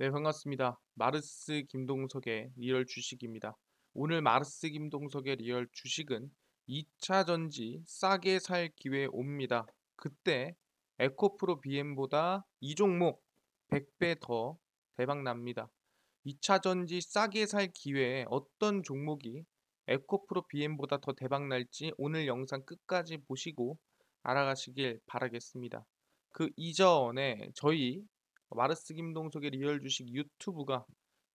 네, 반갑습니다. 마르스 김동석의 리얼 주식입니다. 오늘 마르스 김동석의 리얼 주식은 2차 전지 싸게 살 기회 옵니다. 그때 에코프로 BM보다 이 종목 100배 더 대박 납니다. 2차 전지 싸게 살 기회에 어떤 종목이 에코프로 BM보다 더 대박 날지 오늘 영상 끝까지 보시고 알아가시길 바라겠습니다. 그 이전에 저희 마르스 김동석의 리얼 주식 유튜브가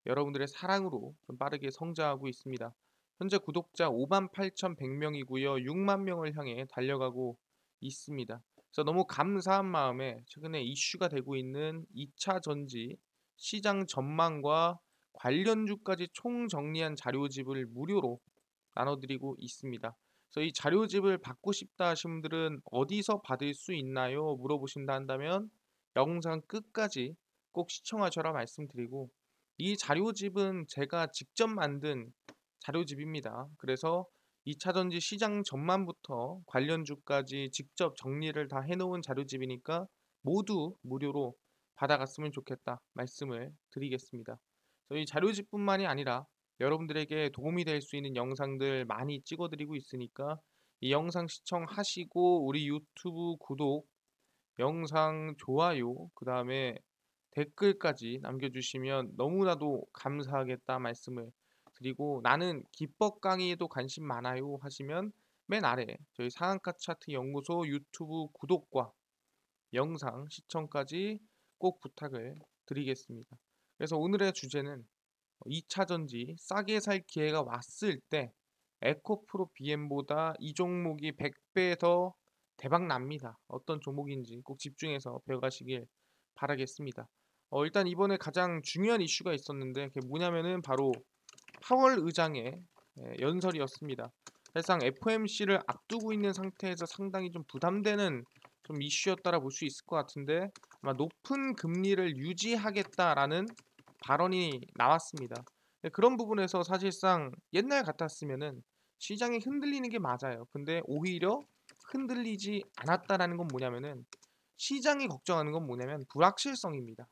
여러분들의 사랑으로 좀 빠르게 성장하고 있습니다. 현재 구독자 58,100명이고요. 6만 명을 향해 달려가고 있습니다. 그래서 너무 감사한 마음에 최근에 이슈가 되고 있는 2차 전지 시장 전망과 관련주까지 총정리한 자료집을 무료로 나눠드리고 있습니다. 그래서 이 자료집을 받고 싶다 하신 분들은 어디서 받을 수 있나요? 물어보신다 한다면 영상 끝까지 꼭 시청하셔라 말씀드리고, 이 자료집은 제가 직접 만든 자료집입니다. 그래서 2차전지 시장 전망부터 관련주까지 직접 정리를 다 해놓은 자료집이니까 모두 무료로 받아갔으면 좋겠다 말씀을 드리겠습니다. 저희 자료집뿐만이 아니라 여러분들에게 도움이 될 수 있는 영상들 많이 찍어드리고 있으니까 이 영상 시청하시고 우리 유튜브 구독, 영상 좋아요, 그 다음에 댓글까지 남겨주시면 너무나도 감사하겠다 말씀을 드리고, 나는 기법 강의에도 관심 많아요 하시면 맨 아래 저희 상한가 차트 연구소 유튜브 구독과 영상 시청까지 꼭 부탁을 드리겠습니다. 그래서 오늘의 주제는 2차 전지 싸게 살 기회가 왔을 때 에코프로 BM보다 이 종목이 100배 더 대박 납니다. 어떤 종목인지 꼭 집중해서 배워가시길 바라겠습니다. 일단 이번에 가장 중요한 이슈가 있었는데 그게 뭐냐면은 바로 파월 의장의 연설이었습니다. 사실상 FOMC를 앞두고 있는 상태에서 상당히 좀 부담되는 좀 이슈였다라 볼 수 있을 것 같은데, 아마 높은 금리를 유지하겠다라는 발언이 나왔습니다. 그런 부분에서 사실상 옛날 같았으면은 시장이 흔들리는 게 맞아요. 근데 오히려 흔들리지 않았다라는 건 뭐냐면은, 시장이 걱정하는 건 뭐냐면 불확실성입니다.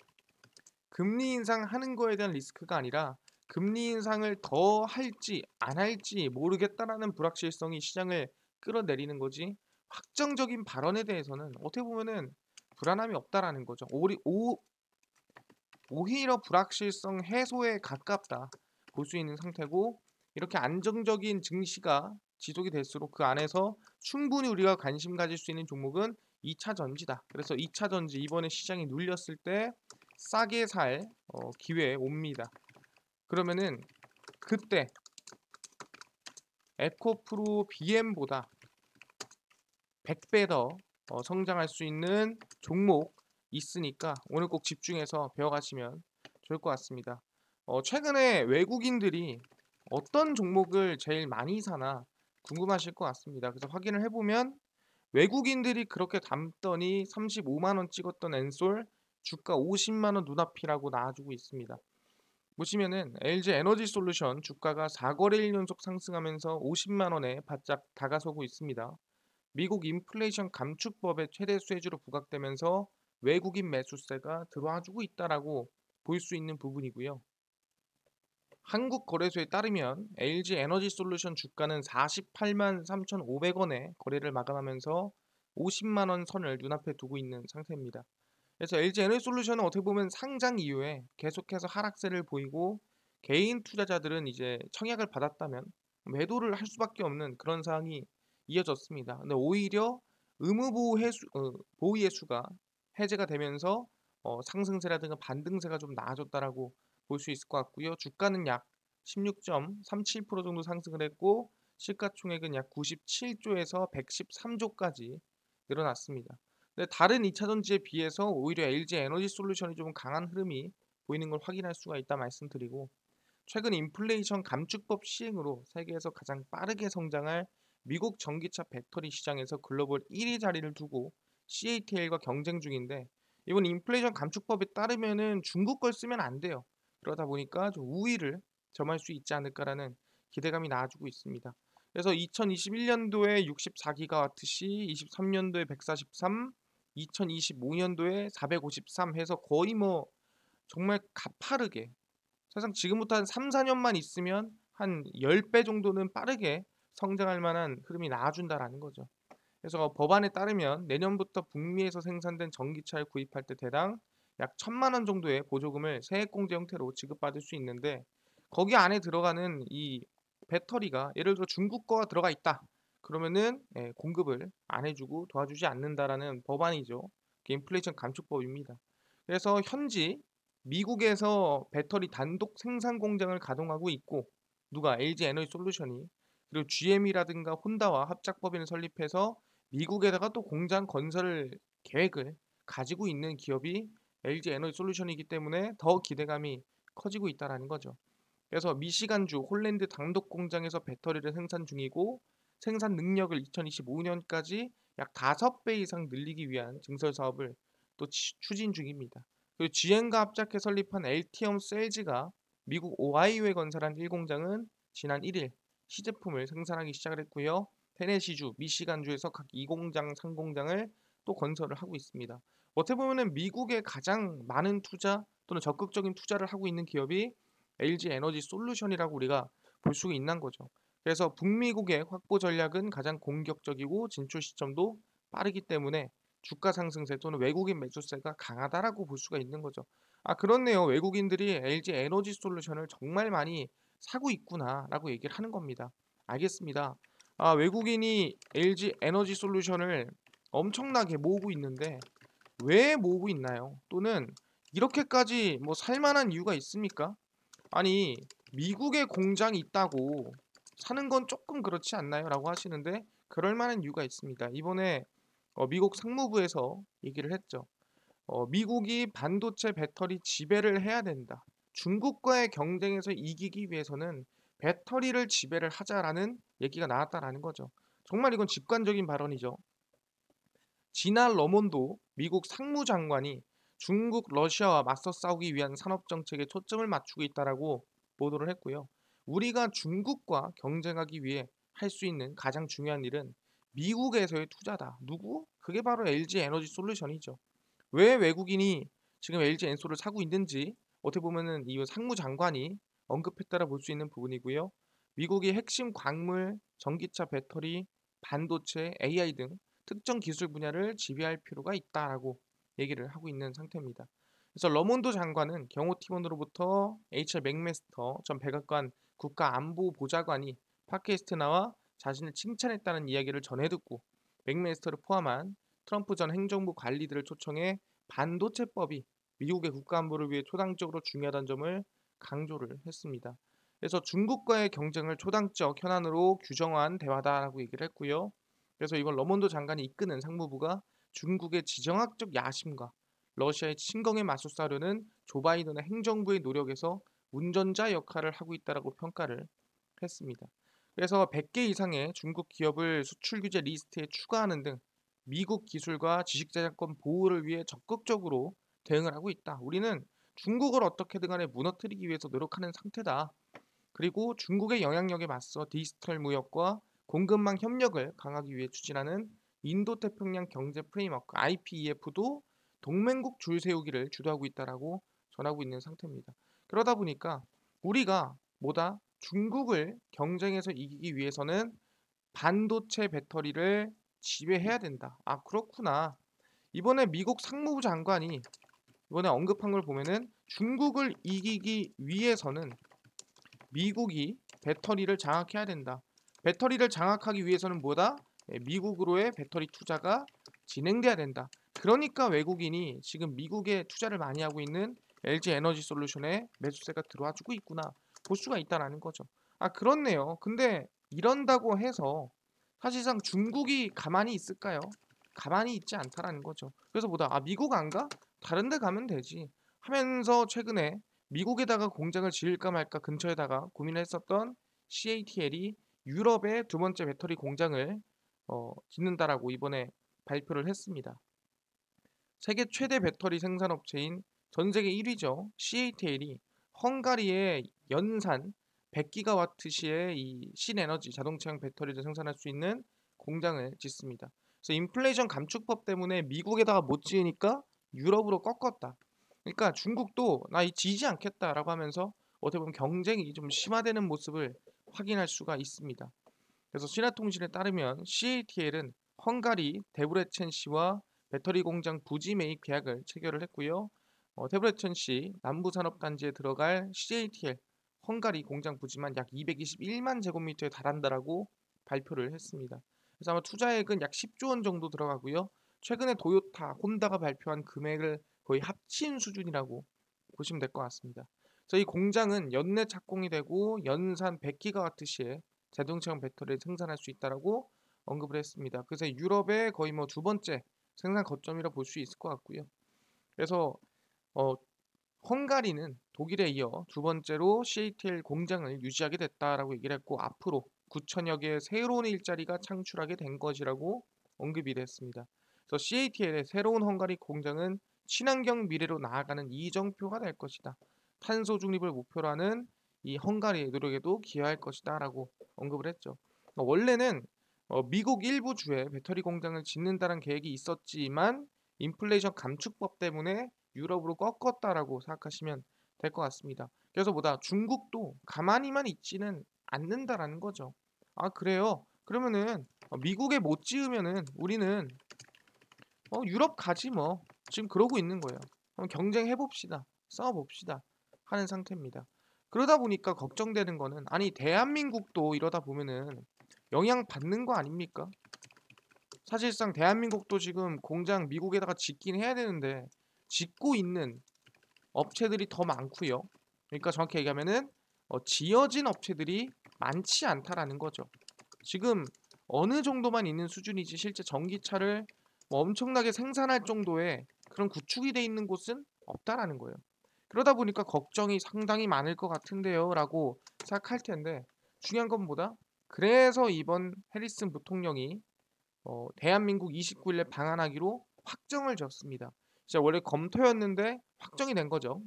금리 인상하는 거에 대한 리스크가 아니라 금리 인상을 더 할지 안 할지 모르겠다라는 불확실성이 시장을 끌어내리는 거지, 확정적인 발언에 대해서는 어떻게 보면은 불안함이 없다라는 거죠. 오히려 불확실성 해소에 가깝다 볼 수 있는 상태고, 이렇게 안정적인 증시가 지속이 될수록 그 안에서 충분히 우리가 관심 가질 수 있는 종목은 2차 전지다. 그래서 2차 전지 이번에 시장이 눌렸을 때 싸게 살 기회에 옵니다. 그러면은 그때 에코프로 BM보다 100배 더 성장할 수 있는 종목 있으니까 오늘 꼭 집중해서 배워가시면 좋을 것 같습니다. 최근에 외국인들이 어떤 종목을 제일 많이 사나 궁금하실 것 같습니다. 그래서 확인을 해보면 외국인들이 그렇게 담더니 35만 원 찍었던 엔솔 주가 50만 원 눈앞이라고 나와주고 있습니다. 보시면은 LG 에너지 솔루션 주가가 4거래일 연속 상승하면서 50만 원에 바짝 다가서고 있습니다. 미국 인플레이션 감축법의 최대 수혜주로 부각되면서 외국인 매수세가 들어와주고 있다라고 볼 수 있는 부분이고요. 한국거래소에 따르면 LG 에너지 솔루션 주가는 48만 3,500원에 거래를 마감하면서 50만 원 선을 눈앞에 두고 있는 상태입니다. 그래서 LG 에너지 솔루션은 어떻게 보면 상장 이후에 계속해서 하락세를 보이고, 개인 투자자들은 이제 청약을 받았다면 매도를 할 수밖에 없는 그런 상황이 이어졌습니다. 근데 오히려 보호 예수가 해제가 되면서 상승세라든가 반등세가 좀 나아졌다라고 볼 수 있을 것 같고요. 주가는 약 16.37% 정도 상승을 했고, 시가총액은 약 97조에서 113조까지 늘어났습니다. 근데 다른 2차 전지에 비해서 오히려 LG 에너지 솔루션이 좀 강한 흐름이 보이는 걸 확인할 수가 있다 말씀드리고, 최근 인플레이션 감축법 시행으로 세계에서 가장 빠르게 성장할 미국 전기차 배터리 시장에서 글로벌 1위 자리를 두고 CATL과 경쟁 중인데, 이번 인플레이션 감축법에 따르면은 중국 걸 쓰면 안 돼요. 그러다 보니까 좀 우위를 점할 수 있지 않을까라는 기대감이 나아지고 있습니다. 그래서 2021년도에 64기가와트시, 23년도에 143, 2025년도에 453 해서 거의 뭐 정말 가파르게 사실상 지금부터 한 3-4년만 있으면 한 10배 정도는 빠르게 성장할 만한 흐름이 나와준다라는 거죠. 그래서 법안에 따르면 내년부터 북미에서 생산된 전기차를 구입할 때 대당 약 1,000만 원 정도의 보조금을 세액공제 형태로 지급받을 수 있는데 거기 안에 들어가는 이 배터리가 예를 들어 중국 거가 들어가 있다. 그러면은 공급을 안 해주고 도와주지 않는다라는 법안이죠. 그게 인플레이션 감축법입니다. 그래서 현지 미국에서 배터리 단독 생산 공장을 가동하고 있고 누가 LG 에너지 솔루션이 그리고 GM이라든가 혼다와 합작법인을 설립해서 미국에다가 또 공장 건설 계획을 가지고 있는 기업이 LG 에너지 솔루션이기 때문에 더 기대감이 커지고 있다라는 거죠. 그래서 미시간주 홀랜드 단독 공장에서 배터리를 생산 중이고 생산 능력을 2025년까지 약 5배 이상 늘리기 위한 증설 사업을 또 추진 중입니다. 그리고 GM과 합작해 설립한 LTM 셀즈가 미국 오하이오에 건설한 1공장은 지난 1일 시제품을 생산하기 시작을 했고요. 테네시주, 미시간주에서 각 2공장, 3공장을 또 건설을 하고 있습니다. 어떻게 보면은 미국의 가장 많은 투자 또는 적극적인 투자를 하고 있는 기업이 LG 에너지 솔루션이라고 우리가 볼 수가 있는 거죠. 그래서 북미국의 확보 전략은 가장 공격적이고 진출 시점도 빠르기 때문에 주가 상승세 또는 외국인 매수세가 강하다라고 볼 수가 있는 거죠. 아, 그렇네요. 외국인들이 LG 에너지 솔루션을 정말 많이 사고 있구나라고 얘기를 하는 겁니다. 알겠습니다. 아, 외국인이 LG 에너지 솔루션을 엄청나게 모으고 있는데 왜 모으고 있나요? 또는 이렇게까지 뭐 살만한 이유가 있습니까? 아니, 미국에 공장이 있다고 사는 건 조금 그렇지 않나요? 라고 하시는데 그럴 만한 이유가 있습니다. 이번에 미국 상무부에서 얘기를 했죠. 미국이 반도체 배터리 지배를 해야 된다. 중국과의 경쟁에서 이기기 위해서는 배터리를 지배를 하자라는 얘기가 나왔다라는 거죠. 정말 이건 직관적인 발언이죠. 지나 러몬도 미국 상무장관이 중국, 러시아와 맞서 싸우기 위한 산업 정책에 초점을 맞추고 있다라고 보도를 했고요. 우리가 중국과 경쟁하기 위해 할 수 있는 가장 중요한 일은 미국에서의 투자다. 누구? 그게 바로 LG 에너지 솔루션이죠. 왜 외국인이 지금 LG 엔솔을 사고 있는지 어떻게 보면은 이 상무장관이 언급했다라 볼 수 있는 부분이고요. 미국이 핵심 광물, 전기차 배터리, 반도체, AI 등 특정 기술 분야를 지배할 필요가 있다라고 얘기를 하고 있는 상태입니다. 그래서 러몬도 장관은 경호팀원으로부터 HR 맥메스터 전 백악관 국가안보보좌관이 팟캐스트 나와 자신을 칭찬했다는 이야기를 전해 듣고 맥메스터를 포함한 트럼프 전 행정부 관리들을 초청해 반도체법이 미국의 국가안보를 위해 초당적으로 중요하다는 점을 강조를 했습니다. 그래서 중국과의 경쟁을 초당적 현안으로 규정한 대화다라고 얘기를 했고요. 그래서 이번 러몬도 장관이 이끄는 상무부가 중국의 지정학적 야심과 러시아의 침공에 맞서싸려는 조 바이든의 행정부의 노력에서 운전자 역할을 하고 있다라고 평가를 했습니다. 그래서 100개 이상의 중국 기업을 수출 규제 리스트에 추가하는 등 미국 기술과 지식재산권 보호를 위해 적극적으로 대응을 하고 있다. 우리는 중국을 어떻게든 간에 무너뜨리기 위해서 노력하는 상태다. 그리고 중국의 영향력에 맞서 디지털 무역과 공급망 협력을 강화하기 위해 추진하는 인도태평양 경제 프레임워크 IPEF도 동맹국 줄 세우기를 주도하고 있다라고 전하고 있는 상태입니다. 그러다 보니까 우리가 뭐다 중국을 경쟁에서 이기기 위해서는 반도체 배터리를 지배해야 된다. 아, 그렇구나. 이번에 미국 상무부 장관이 이번에 언급한 걸 보면은 중국을 이기기 위해서는 미국이 배터리를 장악해야 된다. 배터리를 장악하기 위해서는 뭐다? 미국으로의 배터리 투자가 진행돼야 된다. 그러니까 외국인이 지금 미국에 투자를 많이 하고 있는 LG 에너지 솔루션에 매수세가 들어와 주고 있구나. 볼 수가 있다라는 거죠. 아, 그렇네요. 근데 이런다고 해서 사실상 중국이 가만히 있을까요? 가만히 있지 않다라는 거죠. 그래서 뭐다? 아, 미국 안 가? 다른 데 가면 되지. 하면서 최근에 미국에다가 공장을 지을까 말까 근처에다가 고민을 했었던 CATL이 유럽의 두 번째 배터리 공장을 짓는다라고 이번에 발표를 했습니다. 세계 최대 배터리 생산업체인 전 세계 1위죠. CATL이 헝가리의 연산 100기가와트시의 이 신에너지 자동차용 배터리를 생산할 수 있는 공장을 짓습니다. 그래서 인플레이션 감축법 때문에 미국에다가 못 지으니까 유럽으로 꺾었다. 그러니까 중국도 나 이 지지 않겠다라고 하면서 어떻게 보면 경쟁이 좀 심화되는 모습을 확인할 수가 있습니다. 그래서 신화통신에 따르면 CATL은 헝가리 데브레첸시와 배터리 공장 부지 매입 계약을 체결을 했고요. 데브레첸시 남부산업단지에 들어갈 CATL 헝가리 공장 부지만 약 221만 제곱미터에 달한다라고 발표를 했습니다. 그래서 아마 투자액은 약 10조 원 정도 들어가고요. 최근에 도요타, 혼다가 발표한 금액을 거의 합친 수준이라고 보시면 될 것 같습니다. 그래서 이 공장은 연내 착공이 되고 연산 100기가와트시의 자동차용 배터리를 생산할 수 있다라고 언급을 했습니다. 그래서 유럽의 거의 뭐 두 번째 생산 거점이라 볼 수 있을 것 같고요. 그래서 어, 헝가리는 독일에 이어 두 번째로 CATL 공장을 유지하게 됐다라고 얘기를 했고 앞으로 9천여 개의 새로운 일자리가 창출하게 된 것이라고 언급이 됐습니다. 그래서 CATL의 새로운 헝가리 공장은 친환경 미래로 나아가는 이정표가 될 것이다. 탄소 중립을 목표로 하는 이 헝가리의 노력에도 기여할 것이다라고 언급을 했죠. 원래는 미국 일부 주에 배터리 공장을 짓는다는 계획이 있었지만 인플레이션 감축법 때문에 유럽으로 꺾었다라고 생각하시면 될 것 같습니다. 그래서 뭐다 중국도 가만히만 있지는 않는다라는 거죠. 아 그래요? 그러면은 미국에 못 지으면은 우리는 유럽 가지 뭐. 지금 그러고 있는 거예요. 한번 경쟁해 봅시다. 싸워 봅시다. 하는 상태입니다. 그러다 보니까 걱정되는 거는 아니 대한민국도 이러다 보면은 영향 받는 거 아닙니까? 사실상 대한민국도 지금 공장 미국에다가 짓긴 해야 되는데 짓고 있는 업체들이 더 많고요. 그러니까 정확히 얘기하면은 지어진 업체들이 많지 않다라는 거죠. 지금 어느 정도만 있는 수준이지 실제 전기차를 뭐 엄청나게 생산할 정도의 그런 구축이 돼 있는 곳은 없다라는 거예요. 그러다 보니까 걱정이 상당히 많을 것 같은데요라고 생각할 텐데 중요한 건 뭐다? 그래서 이번 해리슨 부통령이 대한민국 29일에 방한하기로 확정을 지었습니다. 진짜 원래 검토였는데 확정이 된 거죠.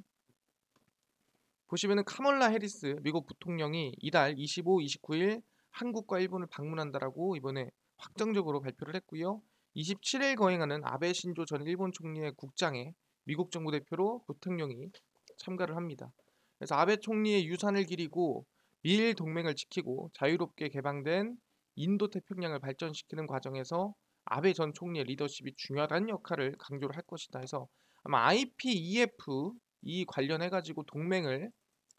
보시면은 카멀라 해리스 미국 부통령이 이달 25, 29일 한국과 일본을 방문한다라고 이번에 확정적으로 발표를 했고요. 27일 거행하는 아베 신조 전 일본 총리의 국장에 미국 정부 대표로 부통령이 참가를 합니다. 그래서 아베 총리의 유산을 기리고 미일 동맹을 지키고 자유롭게 개방된 인도 태평양을 발전시키는 과정에서 아베 전 총리의 리더십이 중요하다는 역할을 강조를 할 것이다 해서 아마 IPEF 이 관련해 가지고 동맹을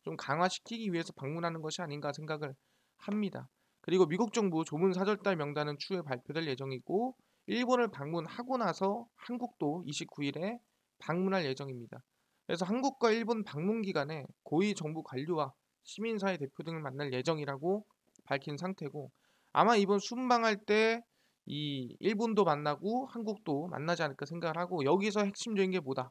좀 강화시키기 위해서 방문하는 것이 아닌가 생각을 합니다. 그리고 미국 정부 조문 사절달 명단은 추후에 발표될 예정이고 일본을 방문하고 나서 한국도 29일에 방문할 예정입니다. 그래서 한국과 일본 방문 기간에 고위 정부 관료와 시민사회 대표 등을 만날 예정이라고 밝힌 상태고 아마 이번 순방할 때 이 일본도 만나고 한국도 만나지 않을까 생각을 하고 여기서 핵심적인 게 뭐다?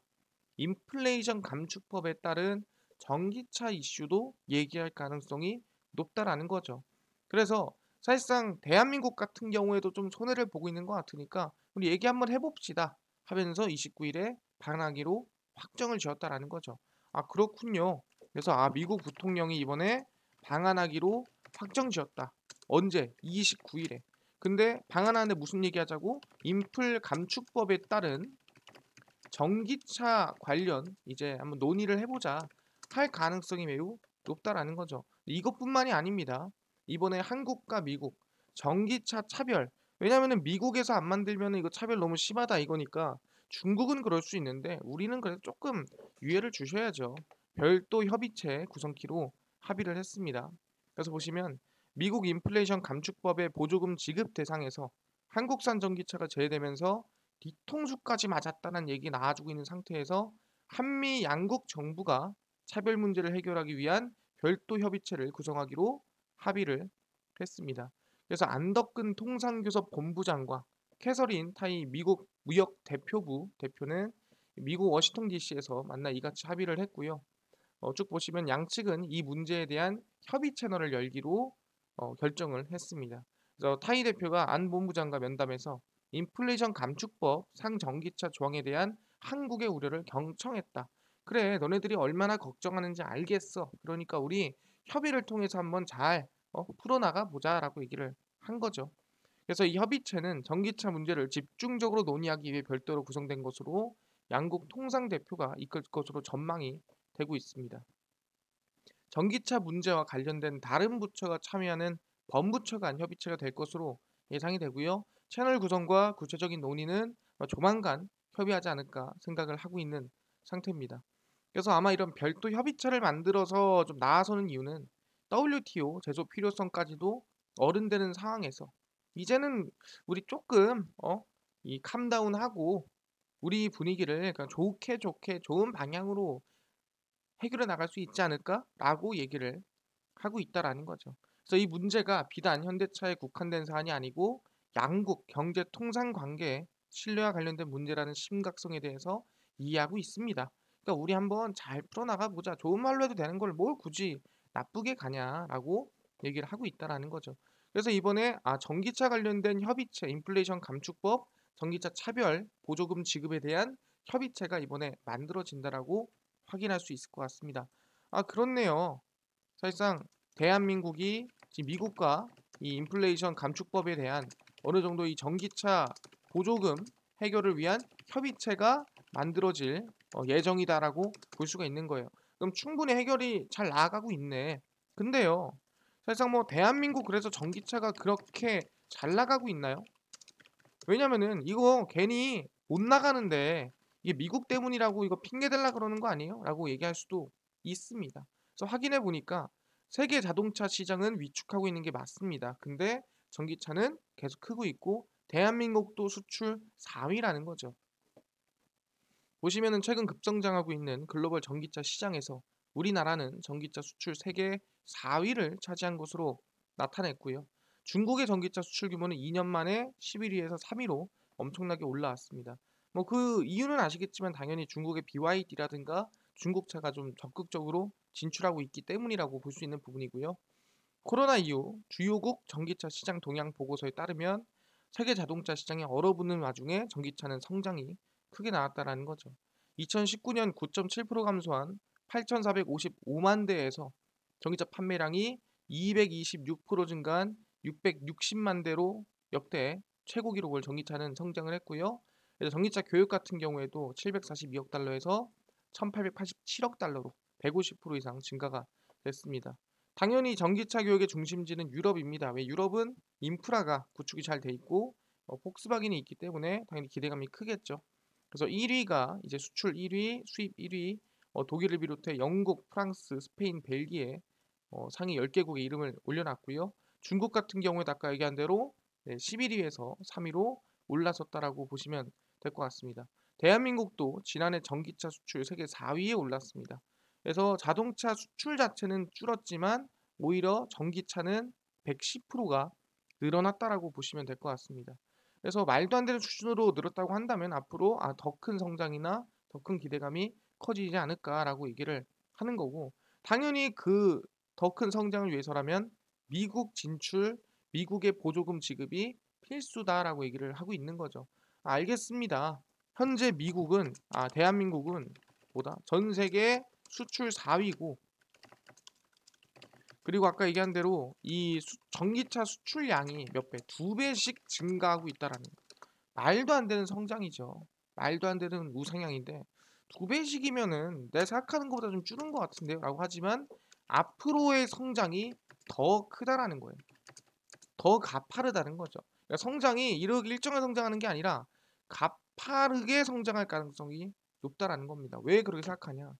인플레이션 감축법에 따른 전기차 이슈도 얘기할 가능성이 높다라는 거죠. 그래서 사실상 대한민국 같은 경우에도 좀 손해를 보고 있는 것 같으니까 우리 얘기 한번 해봅시다 하면서 29일에 방하기로 확정을 지었다라는 거죠. 아 그렇군요. 그래서 미국 부통령이 이번에 방한하기로 확정 지었다. 언제? 29일에. 근데 방한하는데 무슨 얘기하자고? 인플 감축법에 따른 전기차 관련 이제 한번 논의를 해보자 할 가능성이 매우 높다라는 거죠. 이것뿐만이 아닙니다. 이번에 한국과 미국 전기차 차별 왜냐면은 미국에서 안 만들면 이거 차별 너무 심하다 이거니까 중국은 그럴 수 있는데 우리는 그래도 조금 유예를 주셔야죠. 별도 협의체 구성키로 합의를 했습니다. 그래서 보시면 미국 인플레이션 감축법의 보조금 지급 대상에서 한국산 전기차가 제외되면서 뒤통수까지 맞았다는 얘기 나와주고 있는 상태에서 한미 양국 정부가 차별 문제를 해결하기 위한 별도 협의체를 구성하기로 합의를 했습니다. 그래서 안덕근 통상교섭 본부장과 캐서린 타이 미국 무역 대표부 대표는 미국 워싱턴 DC에서 만나 이같이 합의를 했고요. 쭉 보시면 양측은 이 문제에 대한 협의 채널을 열기로 결정을 했습니다. 그래서 타이 대표가 안 본부장과 면담에서 인플레이션 감축법 상전기차 조항에 대한 한국의 우려를 경청했다. 그래, 너네들이 얼마나 걱정하는지 알겠어. 그러니까 우리 협의를 통해서 한번 잘 풀어나가 보자라고 얘기를 한 거죠. 그래서 이 협의체는 전기차 문제를 집중적으로 논의하기 위해 별도로 구성된 것으로 양국 통상 대표가 이끌 것으로 전망이 되고 있습니다. 전기차 문제와 관련된 다른 부처가 참여하는 범부처 간 협의체가 될 것으로 예상이 되고요. 채널 구성과 구체적인 논의는 조만간 협의하지 않을까 생각을 하고 있는 상태입니다. 그래서 아마 이런 별도 협의체를 만들어서 좀 나아서는 이유는 WTO 제소 필요성까지도 어른되는 상황에서 이제는 우리 조금 이 캄다운하고 우리 분위기를 그냥 좋게 좋게 좋은 방향으로 해결해 나갈 수 있지 않을까라고 얘기를 하고 있다라는 거죠. 그래서 이 문제가 비단 현대차에 국한된 사안이 아니고 양국 경제 통상 관계의 신뢰와 관련된 문제라는 심각성에 대해서 이해하고 있습니다. 그러니까 우리 한번 잘 풀어나가 보자. 좋은 말로 해도 되는 걸 뭘 굳이 나쁘게 가냐라고 얘기를 하고 있다라는 거죠. 그래서 이번에 전기차 관련된 협의체, 인플레이션 감축법, 전기차 차별 보조금 지급에 대한 협의체가 이번에 만들어진다라고 확인할 수 있을 것 같습니다. 그렇네요. 사실상 대한민국이 지금 미국과 이 인플레이션 감축법에 대한 어느 정도 이 전기차 보조금 해결을 위한 협의체가 만들어질 예정이다라고 볼 수가 있는 거예요. 그럼 충분히 해결이 잘 나아가고 있네. 근데요, 사실상 뭐 대한민국 그래서 전기차가 그렇게 잘 나가고 있나요? 왜냐면은 이거 괜히 못 나가는데 이게 미국 때문이라고 이거 핑계 대려 그러는 거 아니에요? 라고 얘기할 수도 있습니다. 그래서 확인해 보니까 세계 자동차 시장은 위축하고 있는 게 맞습니다. 근데 전기차는 계속 크고 있고 대한민국도 수출 4위라는 거죠. 보시면은 최근 급성장하고 있는 글로벌 전기차 시장에서 우리나라는 전기차 수출 세계 4위를 차지한 것으로 나타냈고요. 중국의 전기차 수출 규모는 2년 만에 11위에서 3위로 엄청나게 올라왔습니다. 뭐 그 이유는 아시겠지만 당연히 중국의 BYD라든가 중국차가 좀 적극적으로 진출하고 있기 때문이라고 볼 수 있는 부분이고요. 코로나 이후 주요국 전기차 시장 동향 보고서에 따르면 세계 자동차 시장이 얼어붙는 와중에 전기차는 성장이 크게 나왔다라는 거죠. 2019년 9.7% 감소한 8,455만 대에서 전기차 판매량이 226% 증가한 660만 대로 역대 최고 기록을 전기차는 성장을 했고요. 그래서 전기차 교육 같은 경우에도 742억 달러에서 1,887억 달러로 150% 이상 증가가 됐습니다. 당연히 전기차 교육의 중심지는 유럽입니다. 왜 유럽은 인프라가 구축이 잘 돼 있고 폭스바겐이 있기 때문에 당연히 기대감이 크겠죠. 그래서 1위가 이제 수출 1위, 수입 1위, 독일을 비롯해 영국, 프랑스, 스페인, 벨기에 상위 10개국의 이름을 올려놨고요. 중국 같은 경우에도 아까 얘기한 대로 11위에서 3위로 올라섰다라고 보시면 될 것 같습니다. 대한민국도 지난해 전기차 수출 세계 4위에 올랐습니다. 그래서 자동차 수출 자체는 줄었지만 오히려 전기차는 110%가 늘어났다라고 보시면 될 것 같습니다. 그래서 말도 안 되는 수준으로 늘었다고 한다면 앞으로 더 큰 성장이나 더 큰 기대감이 커지지 않을까라고 얘기를 하는 거고 당연히 그 더 큰 성장을 위해서라면 미국 진출, 미국의 보조금 지급이 필수다라고 얘기를 하고 있는 거죠. 알겠습니다. 현재 미국은 대한민국은 보다 전 세계 수출 4위고 그리고 아까 얘기한 대로 이 전기차 수출량이 몇 배, 2배씩 증가하고 있다라는 거. 말도 안 되는 성장이죠. 말도 안 되는 우상향인데 2배씩이면은 내가 생각하는 것보다 좀 줄은 것 같은데요 라고 하지만 앞으로의 성장이 더 크다라는 거예요. 더 가파르다는 거죠. 그러니까 성장이 이렇게 일정하게 성장하는 게 아니라 가파르게 성장할 가능성이 높다라는 겁니다. 왜 그렇게 생각하냐?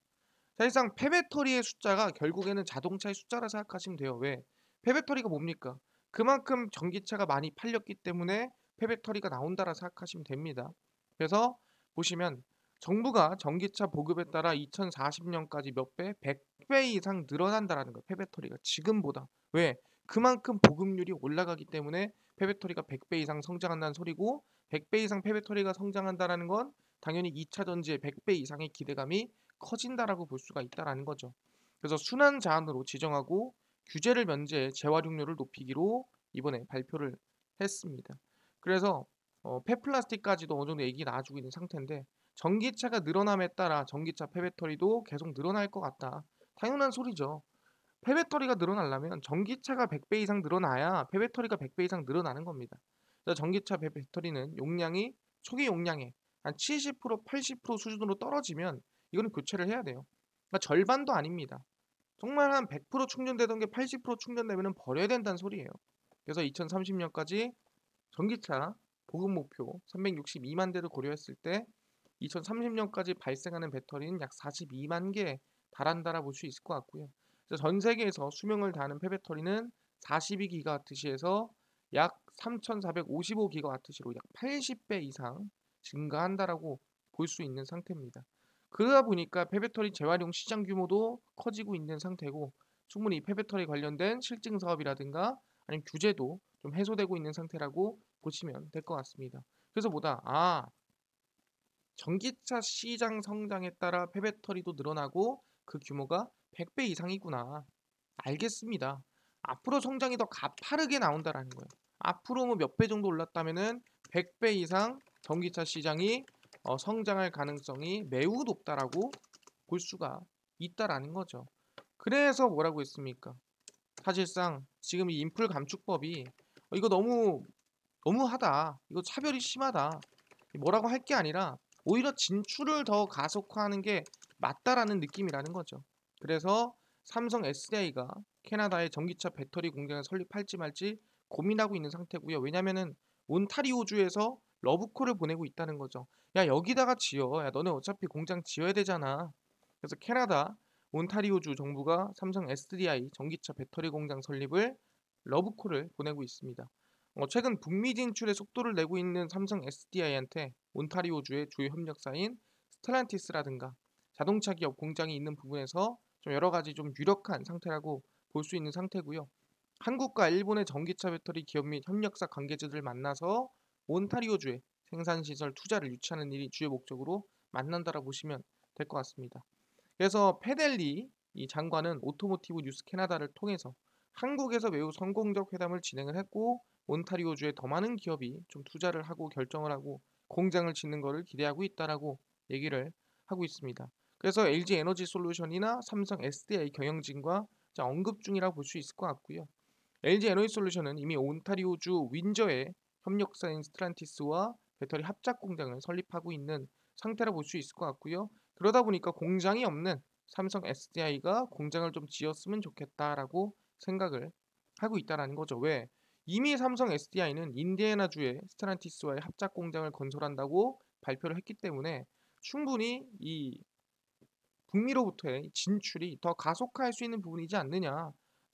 사실상 폐배터리의 숫자가 결국에는 자동차의 숫자라 생각하시면 돼요. 왜? 폐배터리가 뭡니까? 그만큼 전기차가 많이 팔렸기 때문에 폐배터리가 나온다라 생각하시면 됩니다. 그래서 보시면 정부가 전기차 보급에 따라 2040년까지 몇 배? 100배 이상 늘어난다라는 거예요. 폐배터리가 지금보다. 왜? 그만큼 보급률이 올라가기 때문에 폐배터리가 100배 이상 성장한다는 소리고 100배 이상 폐배터리가 성장한다라는 건 당연히 2차 전지의 100배 이상의 기대감이 커진다라고 볼 수가 있다라는 거죠. 그래서 순환 자원으로 지정하고 규제를 면제해 재활용률을 높이기로 이번에 발표를 했습니다. 그래서 폐플라스틱까지도 어느 정도 얘기 나와주고 있는 상태인데 전기차가 늘어남에 따라 전기차 폐배터리도 계속 늘어날 것 같다. 당연한 소리죠. 폐배터리가 늘어나려면 전기차가 100배 이상 늘어나야 폐배터리가 100배 이상 늘어나는 겁니다. 그래서 전기차 배터리는 용량이 초기 용량의 한 70% 80% 수준으로 떨어지면 이거는 교체를 해야 돼요. 그러니까 절반도 아닙니다. 정말 한 100% 충전되던 게 80% 충전되면은 버려야 된다는 소리예요. 그래서 2030년까지 전기차 보급 목표 362만 대를 고려했을 때 2030년까지 발생하는 배터리는 약 42만 개에 달한다라 볼 수 있을 것 같고요. 그래서 전 세계에서 수명을 다하는 폐배터리는 42기가와트시에서 약 3,455기가와트시로 약 80배 이상 증가한다라고 볼 수 있는 상태입니다. 그러다 보니까 폐배터리 재활용 시장 규모도 커지고 있는 상태고 충분히 폐배터리 관련된 실증 사업이라든가 아니면 규제도 좀 해소되고 있는 상태라고 보시면 될 것 같습니다. 그래서 전기차 시장 성장에 따라 폐배터리도 늘어나고 그 규모가 100배 이상이구나. 알겠습니다. 앞으로 성장이 더 가파르게 나온다라는 거예요. 앞으로 뭐 몇 배 정도 올랐다면은 100배 이상 전기차 시장이 성장할 가능성이 매우 높다라고 볼 수가 있다라는 거죠. 그래서 뭐라고 했습니까? 사실상 지금 이 인플 감축법이 이거 너무하다. 이거 차별이 심하다. 뭐라고 할 게 아니라 오히려 진출을 더 가속화하는 게 맞다라는 느낌이라는 거죠. 그래서 삼성 SDI가 캐나다에 전기차 배터리 공장을 설립할지 말지 고민하고 있는 상태고요. 왜냐면은 온타리오주에서 러브콜을 보내고 있다는 거죠. 야, 여기다가 지어. 야, 너네 어차피 공장 지어야 되잖아. 그래서 캐나다 온타리오주 정부가 삼성 SDI 전기차 배터리 공장 설립을 러브콜을 보내고 있습니다. 최근 북미 진출의 속도를 내고 있는 삼성 SDI한테 온타리오주의 주요 협력사인 스텔란티스라든가 자동차 기업 공장이 있는 부분에서 좀 여러 가지 좀 유력한 상태라고 볼 수 있는 상태고요. 한국과 일본의 전기차 배터리 기업 및 협력사 관계자들 만나서 온타리오주의 생산시설 투자를 유치하는 일이 주요 목적으로 만난다라 보시면 될 것 같습니다. 그래서 페델리 이 장관은 오토모티브 뉴스 캐나다를 통해서 한국에서 매우 성공적 회담을 진행을 했고 온타리오주에 더 많은 기업이 좀 투자를 하고 결정을 하고 공장을 짓는 것을 기대하고 있다라고 얘기를 하고 있습니다. 그래서 LG 에너지 솔루션이나 삼성 SDI 경영진과 언급 중이라고 볼 수 있을 것 같고요. LG 에너지 솔루션은 이미 온타리오주 윈저에 협력사인 스트란티스와 배터리 합작 공장을 설립하고 있는 상태라 볼 수 있을 것 같고요. 그러다 보니까 공장이 없는 삼성 SDI가 공장을 좀 지었으면 좋겠다라고 생각을 하고 있다라는 거죠. 왜? 이미 삼성 SDI는 인디애나주에 스트란티스와의 합작 공장을 건설한다고 발표를 했기 때문에 충분히 이 북미로부터의 진출이 더 가속화할 수 있는 부분이지 않느냐.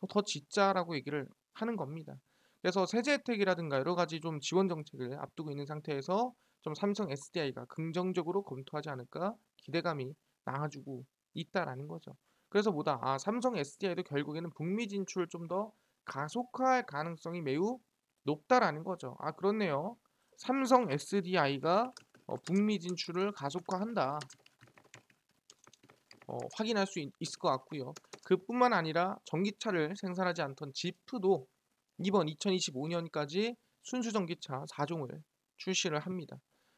더 짓자라고 얘기를 하는 겁니다. 그래서 세제 혜택이라든가 여러 가지 좀 지원 정책을 앞두고 있는 상태에서 좀 삼성 SDI가 긍정적으로 검토하지 않을까 기대감이 나아지고 있다라는 거죠. 그래서 삼성 SDI도 결국에는 북미 진출을 좀 더 가속화할 가능성이 매우 높다라는 거죠. 그렇네요. 삼성 SDI가 북미 진출을 가속화한다. 확인할 수 있을 것 같고요. 그뿐만 아니라 전기차를 생산하지 않던 지프도 이번 2025년까지 순수 전기차 4종을 출시를 합니다.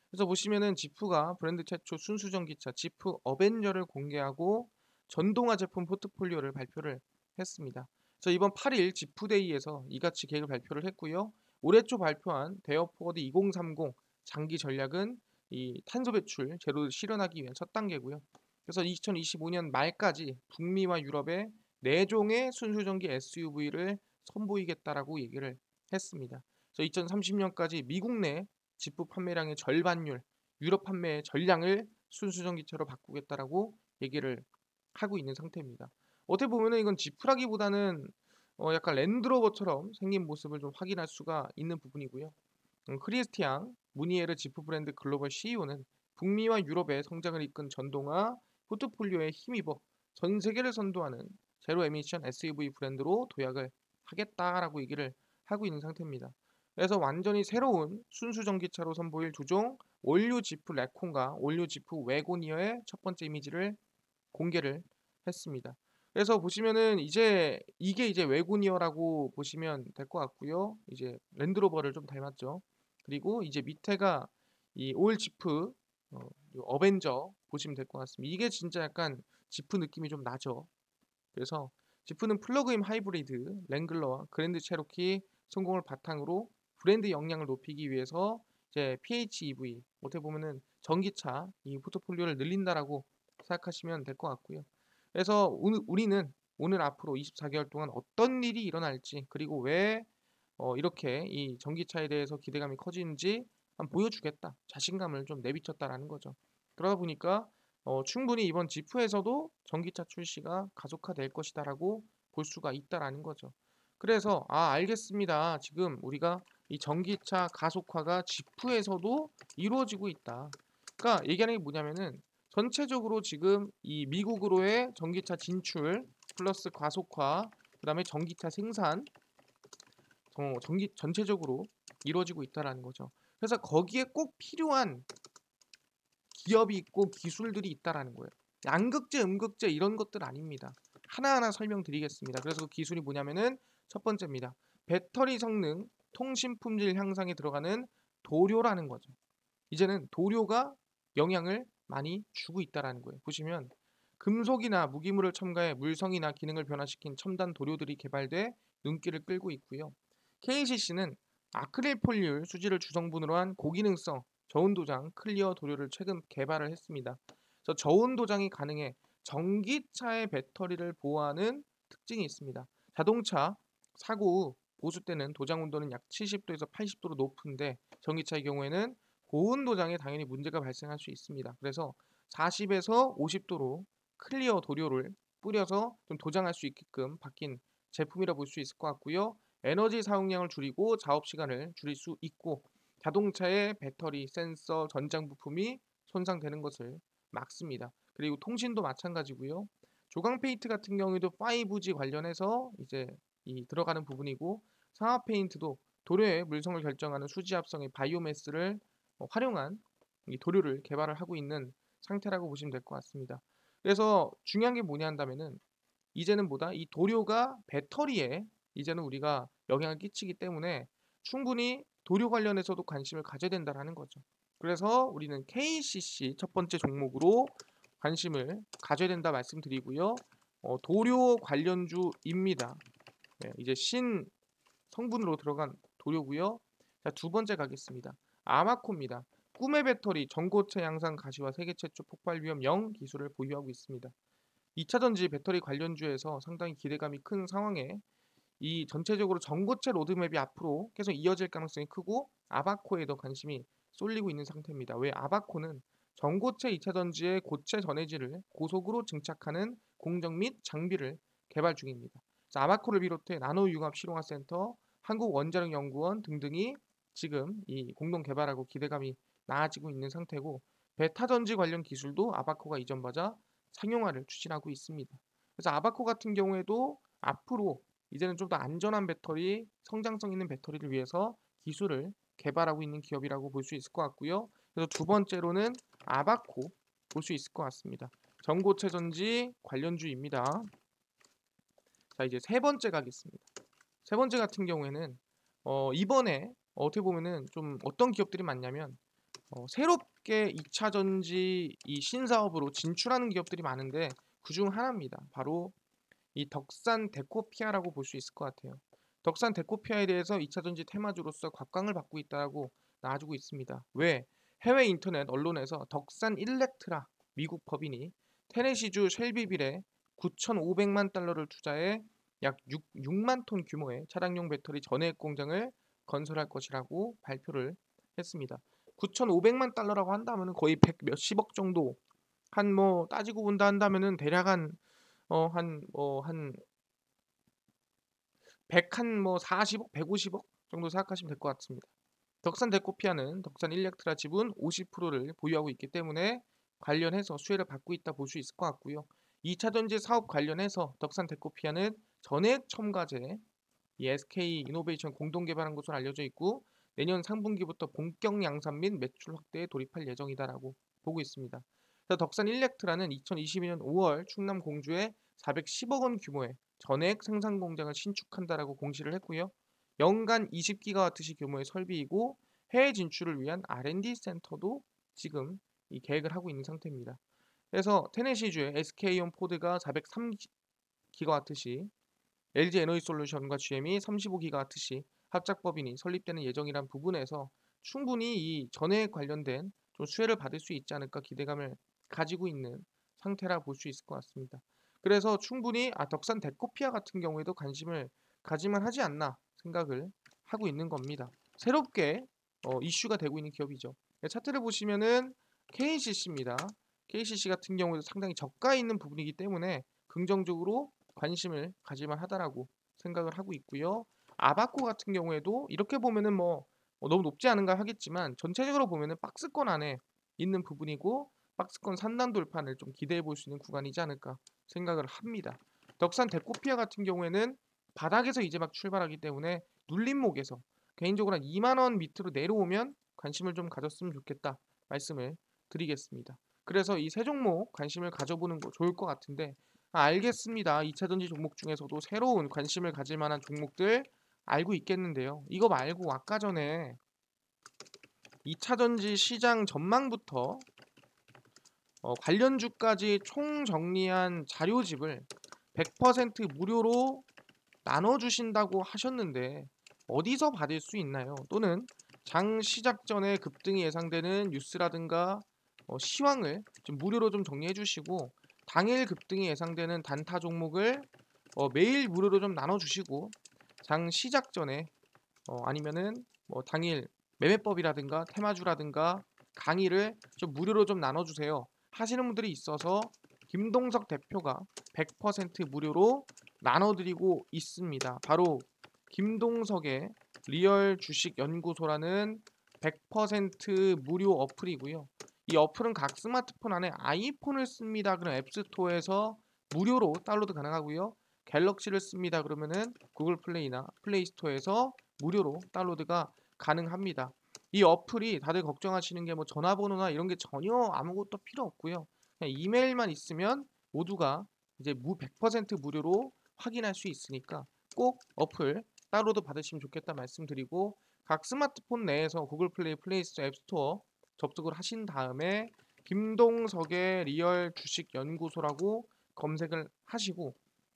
그래서 보시면은 지프가 브랜드 최초 순수 전기차 지프 어벤져를 공개하고 전동화 제품 포트폴리오를 발표를 했습니다. 그래서 이번 8일 지프데이에서 이같이 계획을 발표를 했고요. 올해 초 발표한 대어 포워드 2030 장기 전략은 이 탄소 배출 제로를 실현하기 위한 첫 단계고요. 그래서 2025년 말까지 북미와 유럽에 4종의 순수전기 SUV를 선보이겠다라고 얘기를 했습니다. 그래서 2030년까지 미국 내 지프 판매량의 절반율, 유럽 판매의 전량을 순수전기차로 바꾸겠다라고 얘기를 하고 있는 상태입니다. 어떻게 보면은 이건 지프라기보다는 약간 랜드로버처럼 생긴 모습을 좀 확인할 수가 있는 부분이고요. 크리스티앙 무니에르 지프 브랜드 글로벌 CEO는 북미와 유럽의 성장을 이끈 전동화 포트폴리오에 힘입어 전 세계를 선도하는 제로 에미션 SUV 브랜드로 도약을 하겠다라고 얘기를 하고 있는 상태입니다. 그래서 완전히 새로운 순수 전기차로 선보일 두종 올류 지프 레콘과 올류 지프 웨고니어의 첫 번째 이미지를 공개를 했습니다. 그래서 보시면은 이게 이제 웨고니어라고 보시면 될 것 같고요. 이제 랜드로버를 좀 닮았죠. 그리고 이제 밑에가 이 올 지프 어벤져 보시면 될 것 같습니다. 이게 진짜 약간 지프 느낌이 좀 나죠. 그래서 지프는 플러그인 하이브리드, 랭글러와 그랜드 체로키 성공을 바탕으로 브랜드 역량을 높이기 위해서 이제 PHEV 어떻게 보면은 전기차 이 포트폴리오를 늘린다라고 생각하시면 될 것 같고요. 그래서 우리는 오늘 앞으로 24개월 동안 어떤 일이 일어날지, 그리고 왜 이렇게 이 전기차에 대해서 기대감이 커지는지 한번 보여주겠다. 자신감을 좀 내비쳤다라는 거죠. 그러다 보니까 충분히 이번 지프에서도 전기차 출시가 가속화될 것이다라고 볼 수가 있다라는 거죠. 그래서 알겠습니다. 지금 우리가 이 전기차 가속화가 지프에서도 이루어지고 있다. 그러니까 얘기하는 게 뭐냐면은 전체적으로 지금 이 미국으로의 전기차 진출 플러스 가속화, 그다음에 전기차 생산, 전기 전체적으로 이루어지고 있다라는 거죠. 그래서 거기에 꼭 필요한 기업이 있고 기술들이 있다라는 거예요. 양극재, 음극재 이런 것들 아닙니다. 하나하나 설명드리겠습니다. 그래서 그 기술이 뭐냐면은 첫 번째입니다. 배터리 성능, 통신 품질 향상에 들어가는 도료라는 거죠. 이제는 도료가 영향을 많이 주고 있다라는 거예요. 보시면 금속이나 무기물을 첨가해 물성이나 기능을 변화시킨 첨단 도료들이 개발돼 눈길을 끌고 있고요. KCC는 아크릴 폴리올 수지를 주성분으로 한 고기능성 저온도장 클리어 도료를 최근 개발을 했습니다. 그래서 저온도장이 가능해 전기차의 배터리를 보호하는 특징이 있습니다. 자동차 사고 후 보수 때는 도장 온도는 약 70도에서 80도로 높은데 전기차의 경우에는 고온 도장에 당연히 문제가 발생할 수 있습니다. 그래서 40에서 50도로 클리어 도료를 뿌려서 좀 도장할 수 있게끔 바뀐 제품이라 볼 수 있을 것 같고요. 에너지 사용량을 줄이고 작업 시간을 줄일 수 있고 자동차의 배터리, 센서, 전장 부품이 손상되는 것을 막습니다. 그리고 통신도 마찬가지고요. 조광 페인트 같은 경우에도 5G 관련해서 이제 이 들어가는 부분이고 상압 페인트도 도료의 물성을 결정하는 수지 합성의 바이오매스를 활용한 이 도료를 개발을 하고 있는 상태라고 보시면 될 것 같습니다. 그래서 중요한 게 뭐냐 한다면은 이제는 뭐다? 이 도료가 배터리에 이제는 우리가 영향을 끼치기 때문에 충분히 도료 관련해서도 관심을 가져야 된다라는 거죠. 그래서 우리는 KCC 첫 번째 종목으로 관심을 가져야 된다 말씀드리고요. 도료 관련주입니다. 네, 이제 신 성분으로 들어간 도료고요. 자, 두 번째 가겠습니다. 아마코입니다. 꿈의 배터리 전고체 양산 가시화 세계 최초 폭발 위험 0 기술을 보유하고 있습니다. 2차 전지 배터리 관련주에서 상당히 기대감이 큰 상황에 이 전체적으로 전고체 로드맵이 앞으로 계속 이어질 가능성이 크고 아바코에도 관심이 쏠리고 있는 상태입니다. 왜 아바코는 전고체 2차 전지의 고체 전해질을 고속으로 증착하는 공정 및 장비를 개발 중입니다. 그래서 아바코를 비롯해 나노융합 실용화센터, 한국원자력연구원 등등이 지금 이 공동 개발하고 기대감이 나아지고 있는 상태고 베타 전지 관련 기술도 아바코가 이전받아 상용화를 추진하고 있습니다. 그래서 아바코 같은 경우에도 앞으로 이제는 좀 더 안전한 배터리, 성장성 있는 배터리를 위해서 기술을 개발하고 있는 기업이라고 볼 수 있을 것 같고요. 그래서 두 번째로는 아바코 볼 수 있을 것 같습니다. 전고체 전지 관련주입니다. 자, 이제 세 번째 가겠습니다. 세 번째 같은 경우에는 이번에 어떻게 보면은 좀 어떤 기업들이 많냐면 새롭게 2차 전지 이 신사업으로 진출하는 기업들이 많은데 그중 하나입니다. 바로 이 덕산 데코피아라고 볼 수 있을 것 같아요. 덕산 데코피아에 대해서 2차 전지 테마주로서 곽광을 받고 있다고 나와주고 있습니다. 왜? 해외 인터넷 언론에서 덕산 일렉트라 미국 법인이 테네시주 쉘비빌에 9,500만 달러를 투자해 약 6만 톤 규모의 차량용 배터리 전해액 공장을 건설할 것이라고 발표를 했습니다. 9,500만 달러라고 한다면 거의 100 몇십억 정도 한 뭐 따지고 본다 한다면은 대략 한 100 한 뭐 40억, 150억 정도 생각하시면 될 것 같습니다. 덕산 데코피아는 덕산 일렉트라 지분 50%를 보유하고 있기 때문에 관련해서 수혜를 받고 있다 볼 수 있을 것 같고요. 2차 전지 사업 관련해서 덕산 데코피아는 전액 첨가제 이 SK 이노베이션 공동 개발한 것으로 알려져 있고 내년 상분기부터 본격 양산 및 매출 확대에 돌입할 예정이다라고 보고 있습니다. 그래서 덕산 일렉트라는 2022년 5월 충남 공주에 410억 원 규모의 전액 생산 공장을 신축한다라고 공시를 했고요. 연간 20기가와트시 규모의 설비이고 해외 진출을 위한 R&D 센터도 지금 이 계획을 하고 있는 상태입니다. 그래서 테네시주의 SK온 포드가 403기가와트시, LG 에너지솔루션과 GM이 35기가와트시 합작법인이 설립되는 예정이란 부분에서 충분히 이 전해에 관련된 좀 수혜를 받을 수 있지 않을까 기대감을 가지고 있는 상태라 볼 수 있을 것 같습니다. 그래서 충분히 덕산 데코피아 같은 경우에도 관심을 가지만 하지 않나 생각을 하고 있는 겁니다. 새롭게 이슈가 되고 있는 기업이죠. 차트를 보시면은 KCC입니다. KCC 같은 경우에도 상당히 저가 있는 부분이기 때문에 긍정적으로 관심을 가질만 하다라고 생각을 하고 있고요. 아바코 같은 경우에도 이렇게 보면은 너무 높지 않은가 하겠지만 전체적으로 보면은 박스권 안에 있는 부분이고 박스권 상단 돌파를 좀 기대해 볼 수 있는 구간이지 않을까 생각을 합니다. 덕산 데코피아 같은 경우에는 바닥에서 이제 막 출발하기 때문에 눌림목에서 개인적으로 한 2만 원 밑으로 내려오면 관심을 좀 가졌으면 좋겠다 말씀을 드리겠습니다. 그래서 이 세 종목 관심을 가져보는 거 좋을 것 같은데 알겠습니다. 2차전지 종목 중에서도 새로운 관심을 가질 만한 종목들 알고 있겠는데요. 이거 말고 아까 전에 2차전지 시장 전망부터 관련주까지 총 정리한 자료집을 100% 무료로 나눠주신다고 하셨는데 어디서 받을 수 있나요? 또는 장 시작 전에 급등이 예상되는 뉴스라든가 시황을 좀 무료로 좀 정리해 주시고 당일 급등이 예상되는 단타 종목을 매일 무료로 좀 나눠주시고 장 시작 전에 아니면은 당일 매매법이라든가 테마주라든가 강의를 좀 무료로 좀 나눠주세요 하시는 분들이 있어서 김동석 대표가 100% 무료로 나눠드리고 있습니다. 바로 김동석의 리얼 주식 연구소라는 100% 무료 어플이고요. 이 어플은 각 스마트폰 안에 아이폰을 씁니다. 그럼 앱스토어에서 무료로 다운로드 가능하고요. 갤럭시를 씁니다. 그러면은 구글 플레이나 플레이 스토어에서 무료로 다운로드가 가능합니다. 이 어플이 다들 걱정하시는 게 전화번호나 이런 게 전혀 아무것도 필요 없고요. 그냥 이메일만 있으면 모두가 이제 100% 무료로 확인할 수 있으니까 꼭 어플 다운로드 받으시면 좋겠다 말씀드리고 각 스마트폰 내에서 구글 플레이, 플레이 스토어, 앱스토어 접속을 하신 다음에 김동석의 리얼 주식 연구소라고 검색을 하시고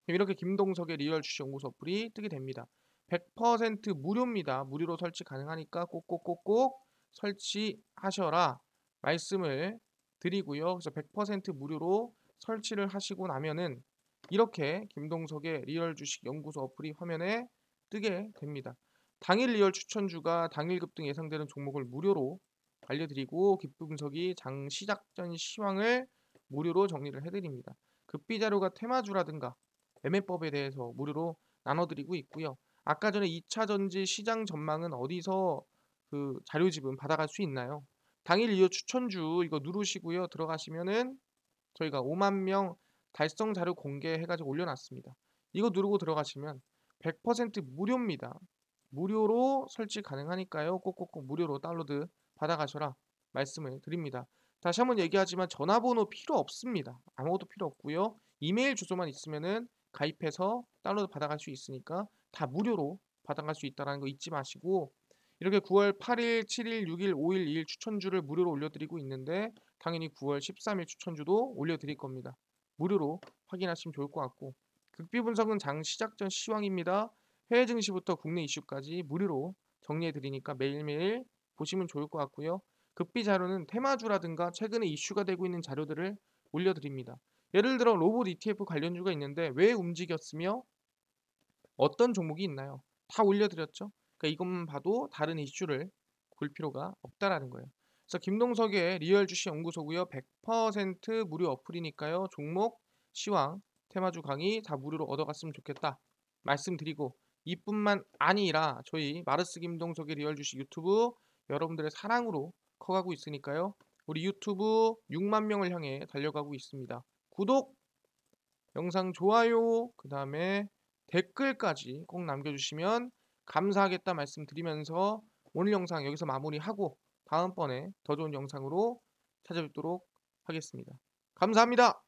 이렇게 김동석의 리얼 주식 연구소 어플이 뜨게 됩니다. 100% 무료입니다. 무료로 설치 가능하니까 꼭꼭꼭꼭 설치하셔라 말씀을 드리고요. 그래서 100% 무료로 설치를 하시고 나면은 이렇게 김동석의 리얼 주식 연구소 어플이 화면에 뜨게 됩니다. 당일 리얼 추천주가 당일 급등 예상되는 종목을 무료로 알려드리고 기쁨석이 장 시작 전 시황을 무료로 정리를 해드립니다. 급비 자료가 테마주라든가 매매법에 대해서 무료로 나눠드리고 있고요. 아까 전에 2차 전지 시장 전망은 어디서 그 자료집은 받아갈 수 있나요? 당일 이후 추천주 이거 누르시고요. 들어가시면은 저희가 5만 명 달성 자료 공개해가지고 올려놨습니다. 이거 누르고 들어가시면 100% 무료입니다. 무료로 설치 가능하니까요. 꼭꼭꼭 무료로 다운로드 받아가셔라 말씀을 드립니다. 다시 한번 얘기하지만 전화번호 필요 없습니다. 아무것도 필요 없고요. 이메일 주소만 있으면은 가입해서 다운로드 받아갈 수 있으니까 다 무료로 받아갈 수 있다는 거 잊지 마시고 이렇게 9월 8일, 7일, 6일, 5일, 2일 추천주를 무료로 올려드리고 있는데 당연히 9월 13일 추천주도 올려드릴 겁니다. 무료로 확인하시면 좋을 것 같고 극비 분석은 장 시작 전 시황입니다. 해외 증시부터 국내 이슈까지 무료로 정리해드리니까 매일매일 보시면 좋을 것 같고요. 급비 자료는 테마주라든가 최근에 이슈가 되고 있는 자료들을 올려드립니다. 예를 들어 로봇 ETF 관련주가 있는데 왜 움직였으며 어떤 종목이 있나요? 다 올려드렸죠. 그러니까 이것만 봐도 다른 이슈를 볼 필요가 없다라는 거예요. 그래서 김동석의 리얼 주식 연구소고요. 100% 무료 어플이니까요. 종목, 시황, 테마주 강의 다 무료로 얻어갔으면 좋겠다 말씀드리고 이뿐만 아니라 저희 마르스 김동석의 리얼 주식 유튜브 여러분들의 사랑으로 커가고 있으니까요. 우리 유튜브 6만 명을 향해 달려가고 있습니다. 구독, 영상 좋아요, 그 다음에 댓글까지 꼭 남겨주시면 감사하겠다 말씀드리면서 오늘 영상 여기서 마무리하고 다음번에 더 좋은 영상으로 찾아뵙도록 하겠습니다. 감사합니다.